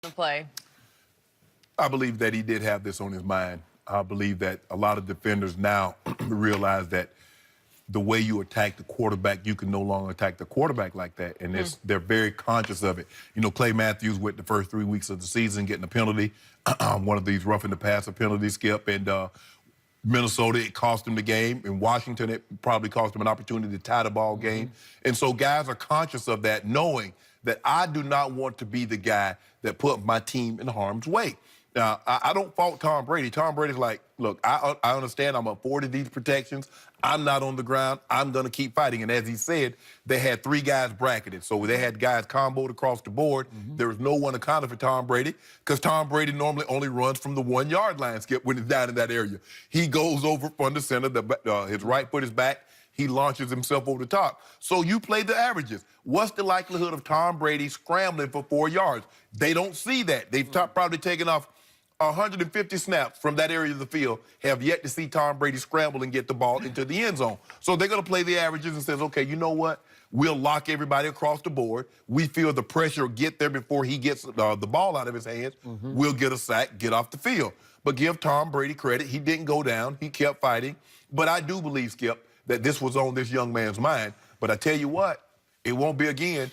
the play? I believe that he did have this on his mind. I believe that a lot of defenders now realize that the way you attack the quarterback, you can no longer attack the quarterback like that. And they're very conscious of it. You know, Clay Matthews went the first 3 weeks of the season getting a penalty, one of these roughing the passer penalties, Skip. And Minnesota, it cost him the game. In Washington, it probably cost him an opportunity to tie the ball game. And so guys are conscious of that, knowing that I do not want to be the guy that put my team in harm's way. Now, I don't fault Tom Brady. Tom Brady's like, look, I understand I'm afforded these protections. I'm not on the ground. I'm going to keep fighting. And as he said, they had 3 guys bracketed. So they had guys comboed across the board. There was no one accounted for Tom Brady because Tom Brady normally only runs from the 1-yard line, Skip, when he's down in that area. He goes over from the center. His right foot is back. He launches himself over the top. So you play the averages. What's the likelihood of Tom Brady scrambling for 4 yards? They don't see that. They've probably taken off 150 snaps from that area of the field, have yet to see Tom Brady scramble and get the ball into the end zone. So they're going to play the averages and says, okay, you know what? We'll lock everybody across the board. We feel the pressure get there before he gets the ball out of his hands. We'll get a sack, get off the field. But give Tom Brady credit. He didn't go down. He kept fighting. But I do believe, Skip, that this was on this young man's mind. But I tell you what, it won't be again.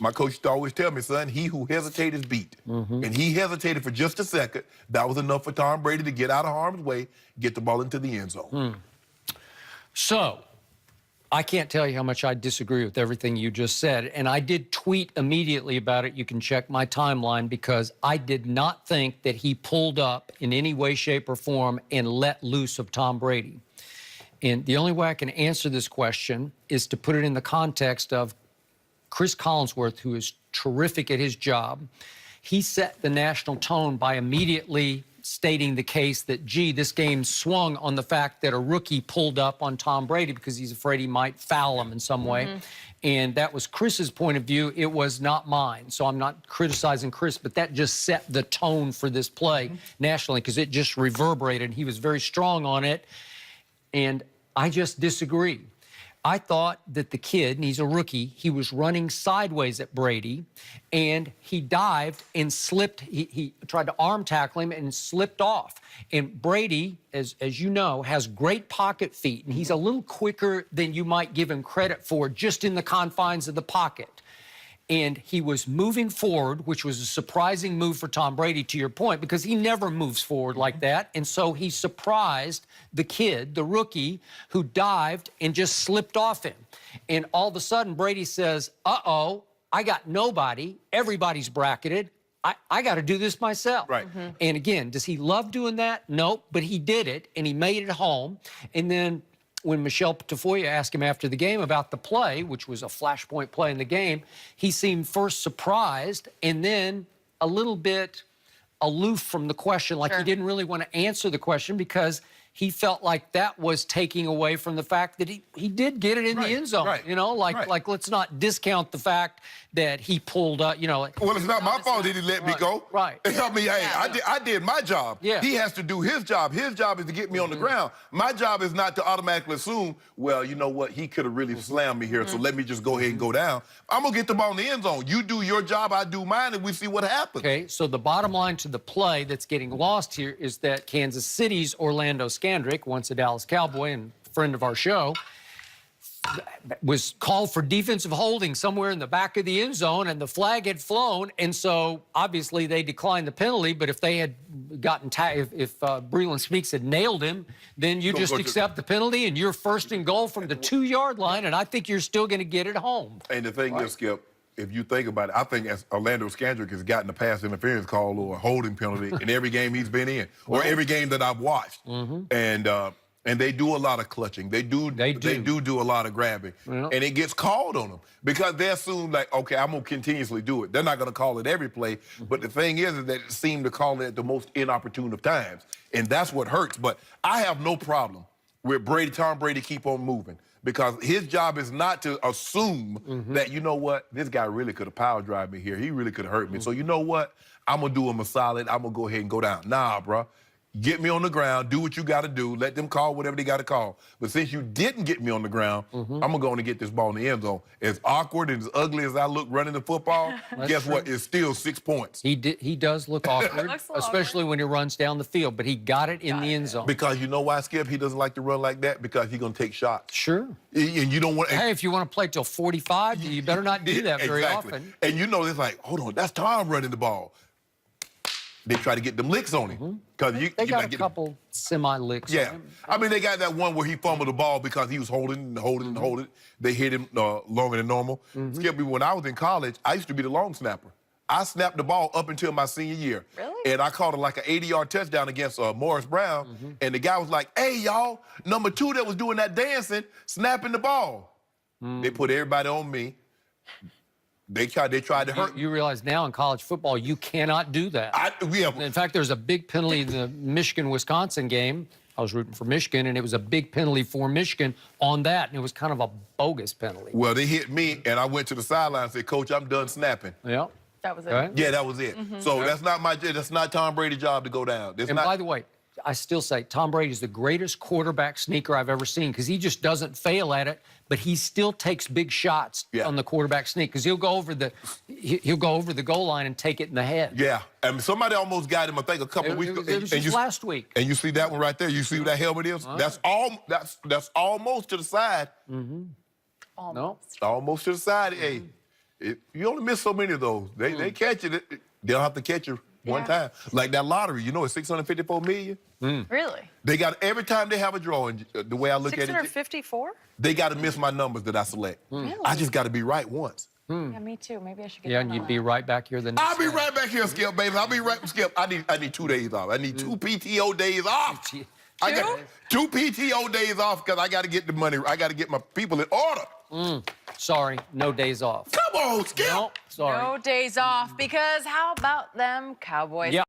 My coach used to always tell me, son, he who hesitates is beat. And he hesitated for just a second. That was enough for Tom Brady to get out of harm's way, get the ball into the end zone. So, I can't tell you how much I disagree with everything you just said. And I did tweet immediately about it. You can check my timeline because I did not think that he pulled up in any way, shape, or form and let loose of Tom Brady. And the only way I can answer this question is to put it in the context of Chris Collinsworth, who is terrific at his job. He set the national tone by immediately stating the case that, gee, this game swung on the fact that a rookie pulled up on Tom Brady because he's afraid he might foul him in some way. And that was Chris's point of view. It was not mine. So I'm not criticizing Chris, but that just set the tone for this play nationally because it just reverberated. He was very strong on it. And I just disagree. I thought that the kid, and he's a rookie, he was running sideways at Brady, and he dived and slipped. He tried to arm tackle him and slipped off. And Brady, as you know, has great pocket feet, and he's a little quicker than you might give him credit for just in the confines of the pocket. And he was moving forward, which was a surprising move for Tom Brady, to your point, because he never moves forward like that. And so he surprised the kid, the rookie, who dived and just slipped off him. And all of a sudden, Brady says, uh-oh, I got nobody. Everybody's bracketed. I got to do this myself. Right. And again, does he love doing that? Nope. But he did it, and he made it home. And then when Michelle Tafoya asked him after the game about the play, which was a flashpoint play in the game, he seemed first surprised and then a little bit aloof from the question, like he didn't really want to answer the question because he felt like that was taking away from the fact that he did get it in the end zone. You know, like let's not discount the fact that he pulled up, you know. Well, it's not my fault that he let me go. I mean, hey, I did my job. He has to do his job. His job is to get me on the ground. My job is not to automatically assume, well, you know what, he could have really slammed me here, so let me just go ahead and go down. I'm going to get the ball in the end zone. You do your job, I do mine, and we see what happens. Okay, so the bottom line to the play that's getting lost here is that Kansas City's Orlando Scandrick, once a Dallas Cowboy and friend of our show, was called for defensive holding somewhere in the back of the end zone, and the flag had flown, and so obviously they declined the penalty. But if they had gotten if Breland Speaks had nailed him, then you just accept the penalty, and you're first and goal from the 2-yard line, and I think you're still going to get it home. And the thing is, Skip, if you think about it, I think as Orlando Scandrick has gotten a pass interference call or a holding penalty in every game he's been in, or every game that I've watched. And they do a lot of clutching. They do a lot of grabbing. And it gets called on them because they assume, like, okay, I'm going to continuously do it. They're not going to call it every play. But the thing is that it seemed to call it at the most inopportune of times. And that's what hurts. But I have no problem with Tom Brady keep on moving because his job is not to assume that, you know what, this guy really could have power drive me here. He really could have hurt me. So you know what? I'm going to do him a solid. I'm going to go ahead and go down. Nah, bro. get me on the ground, do what you got to do, let them call whatever they got to call. But since you didn't get me on the ground, I'm going to go on and get this ball in the end zone. As awkward and as ugly as I look running the football, guess what? It's still 6 points. He does look awkward, especially when he runs down the field, but he got it in the end zone. Because you know why, Skip? He doesn't like to run like that? Because he's going to take shots. Sure. And you don't want... Hey, if you want to play till 45, you better not do that very often. And you know, it's like, hold on, that's Tom running the ball. They try to get them licks on him. They got a couple semi-licks on him. I mean, they got that one where he fumbled the ball because he was holding. They hit him longer than normal. Skip, when I was in college, I used to be the long snapper. I snapped the ball up until my senior year. Really? And I caught like an 80-yard touchdown against Morris Brown. And the guy was like, hey, y'all, number 2 that was doing that dancing, snapping the ball. They put everybody on me. They tried to hurt. You realize now in college football, you cannot do that. In fact, there's a big penalty in the Michigan-Wisconsin game. I was rooting for Michigan, and it was a big penalty for Michigan on that, and it was kind of a bogus penalty. Well, they hit me, and I went to the sideline and said, Coach, I'm done snapping. Yeah. That was it. Right? Yeah, that was it. So that's not Tom Brady's job to go down. By the way, I still say Tom Brady is the greatest quarterback sneaker I've ever seen because he just doesn't fail at it, but he still takes big shots on the quarterback sneak because he'll go over the goal line and take it in the head. Yeah, and somebody almost got him, I think, a couple weeks ago. It was just last week. And you see that one right there? You see what that helmet is? That's almost to the side. Almost. No. Almost to the side. Hey, you only miss so many of those. They catch it. They'll have to catch you one time. Like that lottery, you know, it's $654 million. Really? They got, every time they have a drawing, the way I look at it, 654? they got to miss my numbers that I select. Really? I just got to be right once. Yeah, me too. Maybe I should get Yeah, in and on you'd that. be right back here the next I'll be day. right back here, Skip, baby. I'll be right, Skip. I need 2 days off. I need 2 PTO days off. I got 2 PTO days off because I got to get the money. I got to get my people in order. Sorry, no days off. Come on, Skip. No, sorry. No days off because how about them Cowboys? Yeah.